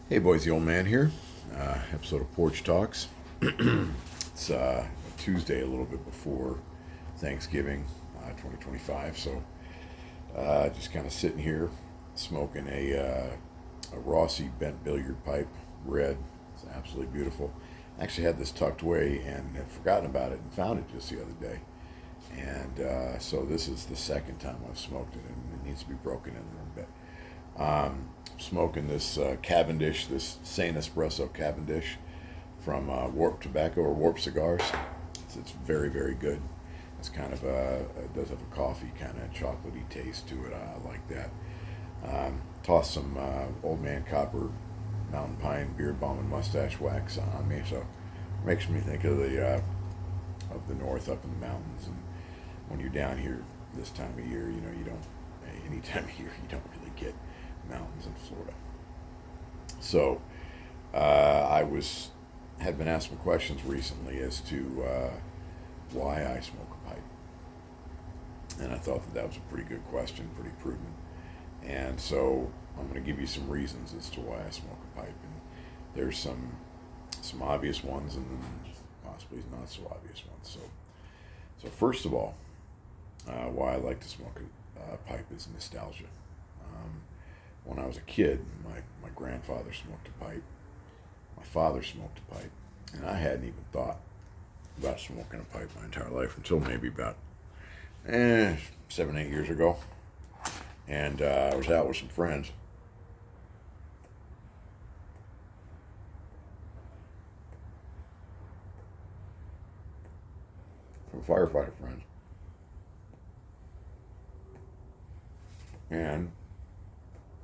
Hey boys, the old man here. Episode of Porch Talks. It's Tuesday, a little bit before Thanksgiving, 2025. So just kind of sitting here, smoking a Rossi bent billiard pipe, red. It's absolutely beautiful. I actually had this tucked away and had forgotten about it and found it just the other day. And so this is the second time I've smoked it, and it needs to be broken in a little bit. Smoking this Cavendish, this Saint Espresso Cavendish from Warp Tobacco or Warp Cigars. It's very, very good. It's kind of it does have a coffee kind of chocolatey taste to it. I like that. Toss some Old Man Copper Mountain Pine Beard Balm and Mustache Wax on me, so it makes me think of the north up in the mountains. And when you're down here this time of year, you don't any time of year you don't really get mountains in Florida. So had been asked some questions recently as to why I smoke a pipe, and I thought that was a pretty good question, pretty prudent. And so I'm going to give you some reasons as to why I smoke a pipe, and there's some obvious ones, and then possibly not so obvious ones. So first of all, why I like to smoke a pipe is nostalgia. When I was a kid, my grandfather smoked a pipe, my father smoked a pipe, and I hadn't even thought about smoking a pipe my entire life until maybe about 7, 8 years ago. And I was out with some friends. Some firefighter friends. And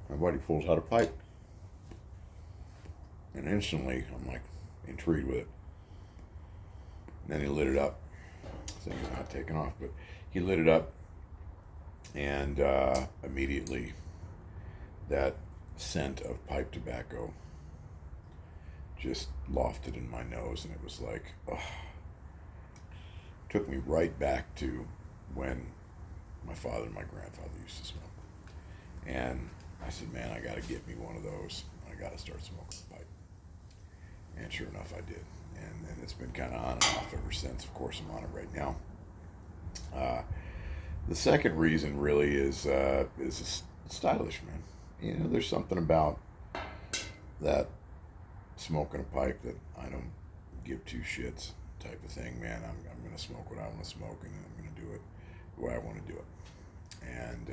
my buddy pulls out a pipe. And instantly, I'm like intrigued with it. And then he lit it up. This thing is not taking off, but he lit it up. And immediately, that scent of pipe tobacco just lofted in my nose. And it was like, took me right back to when my father and my grandfather used to smoke. And I said, man, I got to get me one of those. I got to start smoking a pipe. And sure enough, I did. And it's been kind of on and off ever since. Of course, I'm on it right now. The second reason really is stylish, man. There's something about that smoking a pipe that I don't give two shits type of thing, man. I'm going to smoke what I want to smoke, and I'm going to do it the way I want to do it. And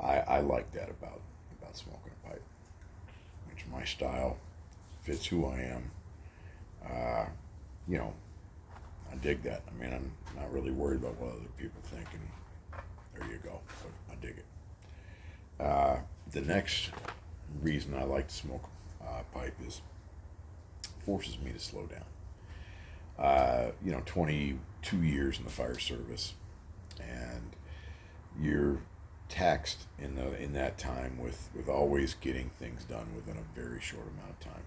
I like that about smoking a pipe. It's my style, fits who I am. I dig that. I mean, I'm not really worried about what other people think, and there you go. But I dig it. The next reason I like to smoke pipe is forces me to slow down. 22 years in the fire service, and you're taxed in that time with always getting things done within a very short amount of time.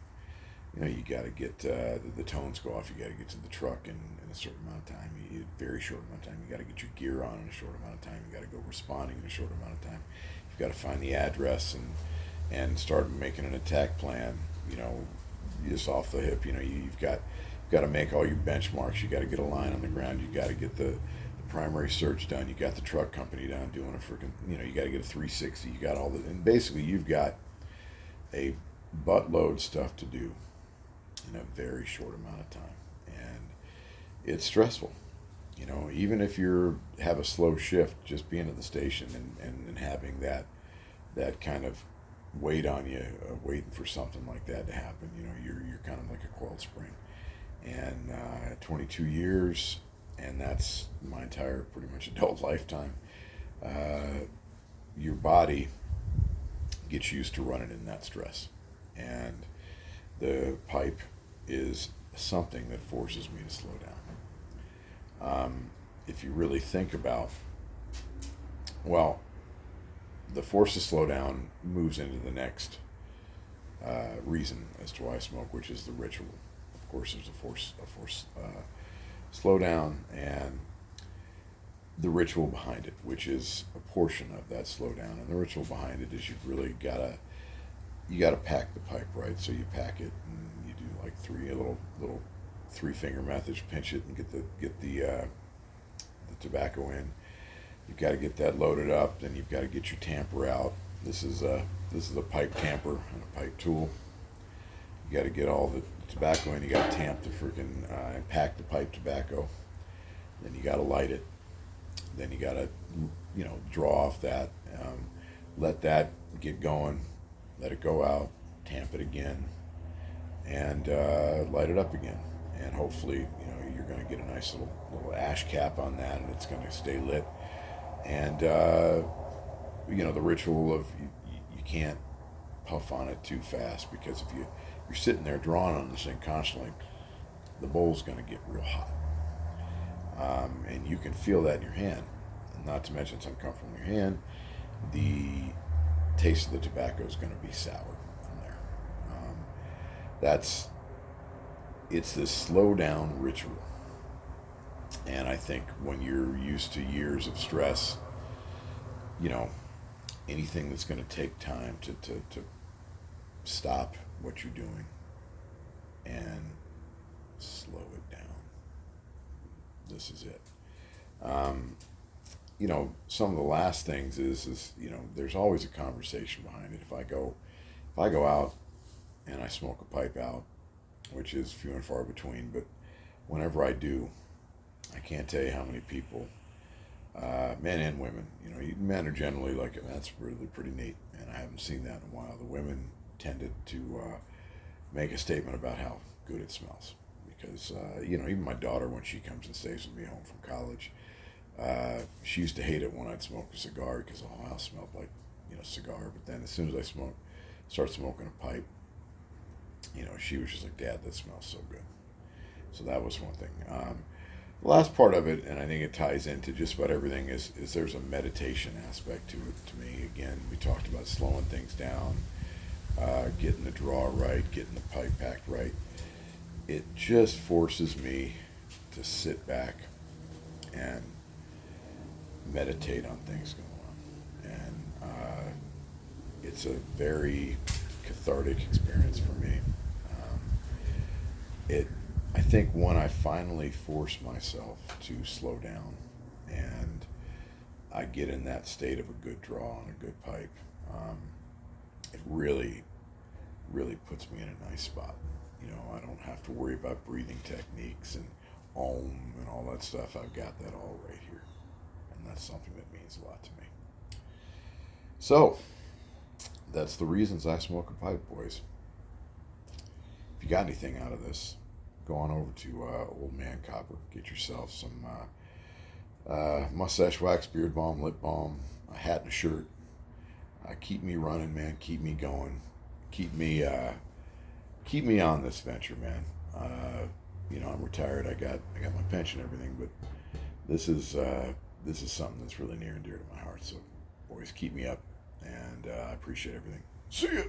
You got to get the tones go off. You got to get to the truck in a certain amount of time. Very short amount of time. You got to get your gear on in a short amount of time. You got to go responding in a short amount of time. You've got to find the address and start making an attack plan. Just off the hip. You've got to make all your benchmarks. You got to get a line on the ground. You got to get the primary search done. You got the truck company down doing a freaking. You got to get a 360. You got all the, and basically you've got a buttload stuff to do in a very short amount of time, and it's stressful. Even if you have a slow shift, just being at the station and having that kind of weight on you, waiting for something like that to happen. You're kind of like a coiled spring. And 22 years, and that's my entire pretty much adult lifetime. Your body gets used to running in that stress, and the pipe is something that forces me to slow down. If you really think about, well, the force to slow down moves into the next reason as to why I smoke, which is the ritual. Of course, there's a force slow down, and the ritual behind it, which is a portion of that slowdown. And the ritual behind it is you've really got to you got to pack the pipe right. So you pack it, and you do like a little 3-finger method. Pinch it and get the tobacco in. You've got to get that loaded up. Then you've got to get your tamper out. This is a pipe tamper and a pipe tool. You got to get all the tobacco in. You got to tamp the freaking and pack the pipe tobacco. Then you got to light it. Then you got to draw off that. Let that get going. Let it go out. Tamp it again, and light it up again. And hopefully, you're going to get a nice little ash cap on that, and it's going to stay lit. And the ritual of you can't puff on it too fast, because if you're sitting there drawing on this thing constantly, the bowl's going to get real hot, and you can feel that in your hand. And not to mention it's uncomfortable in your hand. The taste of the tobacco is going to be sour from there. It's this slow down ritual. And I think when you're used to years of stress, anything that's going to take time to stop what you're doing and slow it down. This is it. Some of the last things is there's always a conversation behind it. If I go out and I smoke a pipe out, which is few and far between, but whenever I do, I can't tell you how many people, men and women, men are generally like, that's really pretty neat, and I haven't seen that in a while. The women tended to make a statement about how good it smells, because even my daughter, when she comes and stays with me home from college, she used to hate it when I'd smoke a cigar, because the whole house smelled like cigar. But then as soon as I start smoking a pipe, she was just like, Dad, that smells so good. So that was one thing. The last part of it, and I think it ties into just about everything, is there's a meditation aspect to it. To me, again, we talked about slowing things down, getting the draw right, getting the pipe packed right. It just forces me to sit back and meditate on things going on. And it's a very cathartic experience for me. I think when I finally force myself to slow down and I get in that state of a good draw and a good pipe, it really, really puts me in a nice spot. I don't have to worry about breathing techniques and Om and all that stuff. I've got that all right here. And that's something that means a lot to me. So, that's the reasons I smoke a pipe, boys. If you got anything out of this, go on over to Old Man Copper. Get yourself some mustache wax, beard balm, lip balm, a hat and a shirt. Keep me running, man. Keep me going. Keep me on this venture, man. I'm retired. I got my pension and everything, but this is something that's really near and dear to my heart. So, boys, keep me up, and I appreciate everything. See ya.